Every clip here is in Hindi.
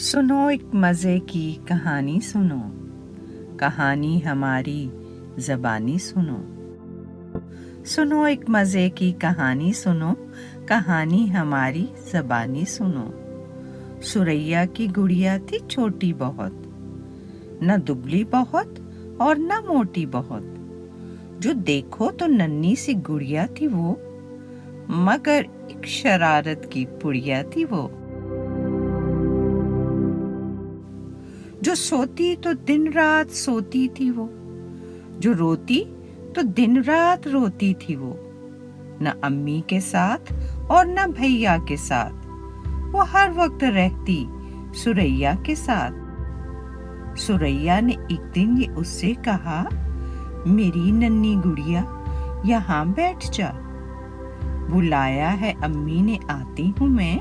सुनो एक मज़े की कहानी सुनो, कहानी हमारी ज़बानी सुनो। सुनो एक मज़े की कहानी सुनो, कहानी हमारी ज़बानी सुनो। सुरैया की गुड़िया थी छोटी बहुत, न दुबली बहुत और न मोटी बहुत। जो देखो तो नन्ही सी गुड़िया थी वो, मगर एक शरारत की पुड़िया थी वो। जो सोती तो दिन रात सोती थी वो, जो रोती तो दिन रात रोती थी वो। न अम्मी के साथ और न भैया के साथ, वो हर वक्त रहती सुरैया के साथ। सुरैया ने एक दिन ये उससे कहा, मेरी नन्ही गुड़िया यहाँ बैठ जा, बुलाया है अम्मी ने आती हूँ मैं,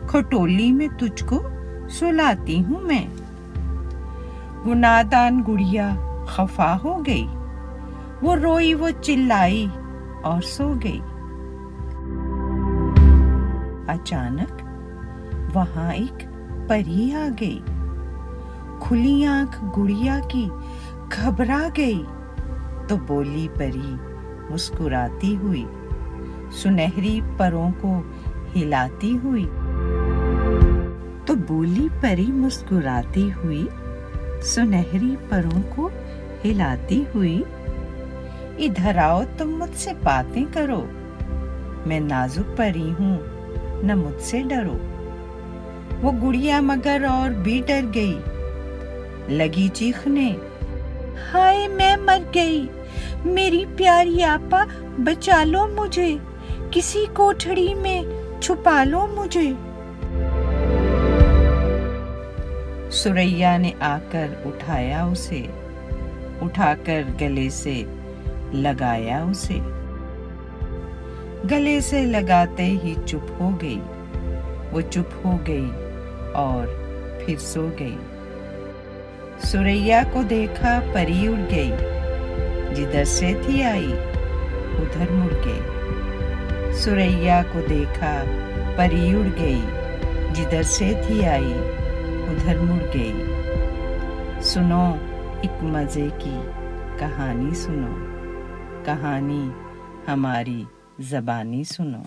खटोली में तुझको सुलाती हूँ मैं। वो नादान गुड़िया खफा हो गई, वो रोई वो चिल्लाई और सो गई। अचानक वहां एक परी आ गई, खुली आंख गुड़िया की घबरा गई। तो बोली परी मुस्कुराती हुई, सुनहरी परों को हिलाती हुई। तो बोली परी मुस्कुराती हुई, सुनहरी परों को हिलाती हुई, इधर आओ तुम मुझसे बातें करो, मैं नाजुक परी हूँ न मुझसे डरो। वो गुड़िया मगर और भी डर गई, लगी चीखने, हाय मैं मर गई, मेरी प्यारी आपा बचा लो मुझे, किसी कोठड़ी में छुपा लो मुझे। सुरैया ने आकर उठाया उसे, उठाकर गले से लगाया उसे। गले से लगाते ही चुप हो गई, वो चुप हो गई और फिर सो गई। सुरैया को देखा परी उड़ गई, जिधर से थी आई उधर मुड़ गई। सुरैया को देखा परी उड़ गई, जिधर से थी आई उधर मुड़ गई। सुनो एक मज़े की कहानी सुनो, कहानी हमारी ज़बानी सुनो।